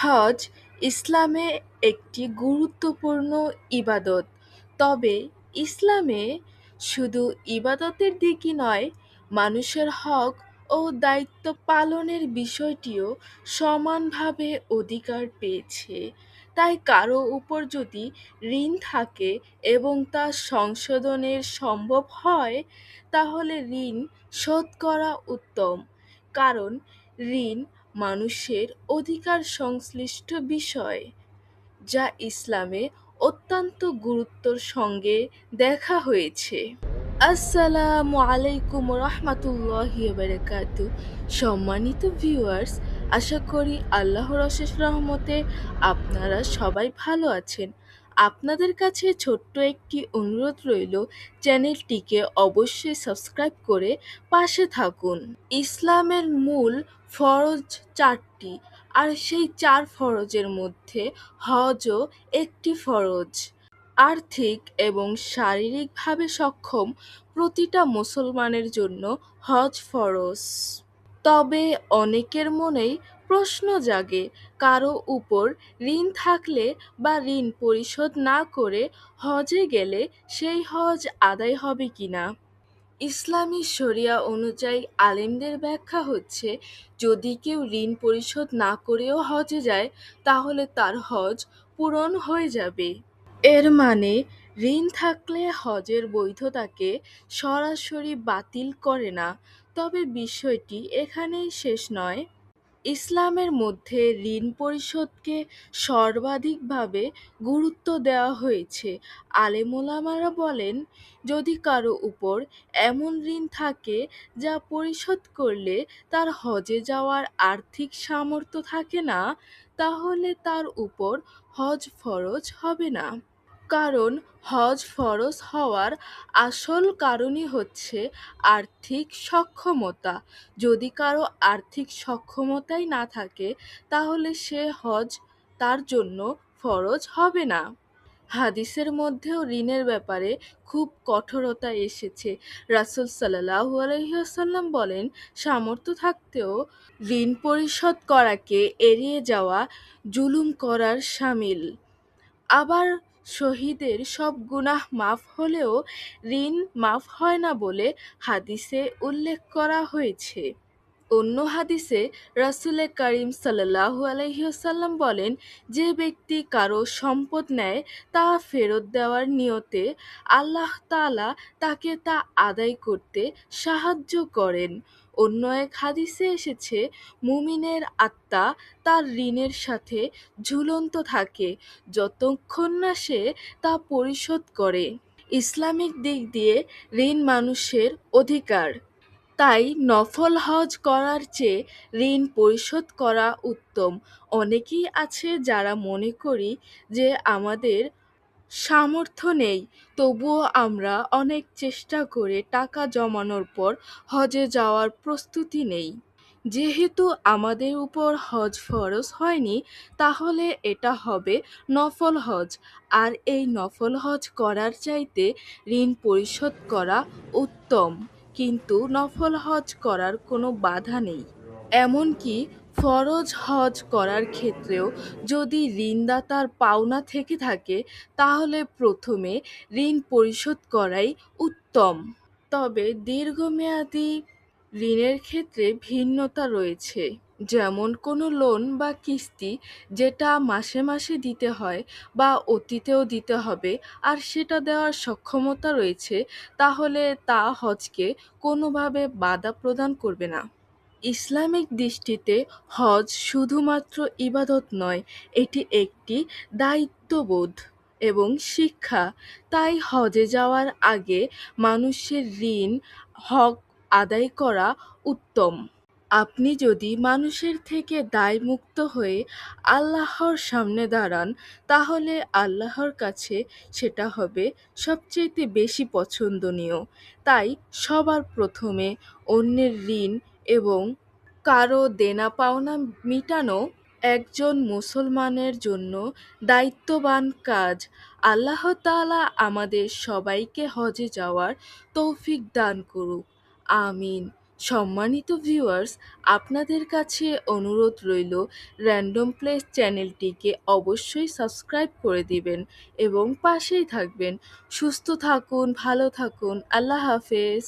হজ ইসলামে একটি গুরুত্বপূর্ণ ইবাদত। তবে ইসলামে শুধু ইবাদতের দিকই নয়, মানুষের হক ও দায়িত্ব পালনের বিষয়টিও সমানভাবে অধিকার পেয়েছে। তাই কারো উপর যদি ঋণ থাকে এবং তা সংশোধনের সম্ভব হয়, তাহলে ঋণ শোধ করা উত্তম। কারণ ঋণ মানুষের অধিকার সংশ্লিষ্ট বিষয়, যা ইসলামে অত্যন্ত গুরুত্বর সঙ্গে দেখা হয়েছে। আসসালামু আলাইকুম রহমতুল্লাহি বারাকাতু। সম্মানিত ভিউয়ার্স, আশা করি আল্লাহর অশেষ রহমতে আপনারা সবাই ভালো আছেন। আপনাদের কাছে ছোট্ট একটি অনুরোধ রইল, চ্যানেলটিকে অবশ্যই সাবস্ক্রাইব করে পাশে থাকুন। ইসলামের মূল ফরজ চারটি, আর সেই চার ফরজের মধ্যে হজও একটি ফরজ। আর্থিক এবং শারীরিকভাবে সক্ষম প্রতিটা মুসলমানের জন্য হজ ফরজ। তবে অনেকের মনেই প্রশ্ন জাগে, কারো উপর ঋণ থাকলে বা ঋণ পরিশোধ না করে হজে গেলে সেই হজ আদায় হবে কিনা। ইসলামী শরিয়া অনুযায়ী আলেমদের ব্যাখ্যা হচ্ছে, যদি কেউ ঋণ পরিশোধ না করেও হজে যায়, তাহলে তার হজ পূরণ হয়ে যাবে। এর মানে ঋণ থাকলে হজের বৈধতাকে সরাসরি বাতিল করে না। তবে বিষয়টি এখানেই শেষ নয়। ইসলামের মধ্যে ঋণ পরিশোধকে সর্বাধিকভাবে গুরুত্ব দেওয়া হয়েছে। আলেমোলামারা বলেন, যদি কারো উপর এমন ঋণ থাকে যা পরিশোধ করলে তার হজে যাওয়ার আর্থিক সামর্থ্য থাকে না, তাহলে তার উপর হজ ফরজ হবে না। কারণ হজ ফরজ হওয়ার আসল কারণই হচ্ছে আর্থিক সক্ষমতা। যদি কারো আর্থিক সক্ষমতাই না থাকে, তাহলে সে হজ তার জন্য ফরজ হবে না। হাদিসের মধ্যেও ঋণের ব্যাপারে খুব কঠোরতা এসেছে। রাসূল সাল্লাল্লাহু আলাইহি ওয়াসাল্লাম বলেন, সামর্থ্য থাকতেও ঋণ পরিশোধ করাকে এড়িয়ে যাওয়া জুলুম করার শামিল। আবার শহীদের সব গুনাহ মাফ হলেও ঋণ মাফ হয় না বলে হাদিসে উল্লেখ করা হয়েছে। অন্য হাদিসে রাসূল কারীম সাল্লাল্লাহু আলাইহি ওয়াসাল্লাম বলেন, যে ব্যক্তি কারো সম্পদ নেয় তা ফেরত দেওয়ার নিয়তে আল্লাহ তাআলা তাকে তা আদায় করতে সাহায্য করেন। অন্য এক হাদিসে এসেছে, মুমিনের আত্মা তার ঋণের সাথে ঝুলন্ত থাকে যতক্ষণ না সে তা পরিশোধ করে। ইসলামিক দিক দিয়ে ঋণ মানুষের অধিকার। তাই নফল হজ করার চেয়ে ঋণ পরিশোধ করা উত্তম। অনেকেই আছে যারা মনে করি যে আমাদের সামর্থ্য নেই, তবুও আমরা অনেক চেষ্টা করে টাকা জমানোর পর হজে যাওয়ার প্রস্তুতি নেই। যেহেতু আমাদের উপর হজ ফরজ হয়নি, তাহলে এটা হবে নফল হজ। আর এই নফল হজ করার চাইতে ঋণ পরিশোধ করা উত্তম। কিন্তু নফল হজ করার কোনো বাধা নেই। এমনকি ফরজ হজ করার ক্ষেত্রেও যদি ঋণদাতার পাওনা থেকে থাকে, তাহলে প্রথমে ঋণ পরিশোধ করাই উত্তম। তবে দীর্ঘমেয়াদী ঋণের ক্ষেত্রে ভিন্নতা রয়েছে। যেমন কোনো লোন বা কিস্তি, যেটা মাসে মাসে দিতে হয় বা অতীতেও দিতে হবে, আর সেটা দেওয়ার সক্ষমতা রয়েছে, তাহলে তা হজকে কোনোভাবে বাধা প্রদান করবে না। ইসলামিক দৃষ্টিতে হজ শুধুমাত্র ইবাদত নয়, এটি একটি দায়িত্ববোধ এবং শিক্ষা। তাই হজে যাওয়ার আগে মানুষের ঋণ হক আদায় করা উত্তম। আপনি যদি মানুষের থেকে দায়মুক্ত হয়ে আল্লাহর সামনে দাঁড়ান, তাহলে আল্লাহর কাছে সেটা হবে সবচেয়ে বেশি পছন্দনীয়। তাই সবার প্রথমে অন্যের ঋণ এবং কারো দেনা পাওনা মিটানো একজন মুসলমানের জন্য দায়িত্ববান কাজ। আল্লাহ তাআলা আমাদের সবাইকে হজে যাওয়ার তৌফিক দান করুক। আমিন। সম্মানিত ভিউয়ার্স, আপনাদের কাছে অনুরোধ রইল র্যান্ডম প্লেস চ্যানেলটিকে অবশ্যই সাবস্ক্রাইব করে দিবেন এবং পাশেই থাকবেন। সুস্থ থাকুন, ভালো থাকুন। আল্লাহ হাফেজ।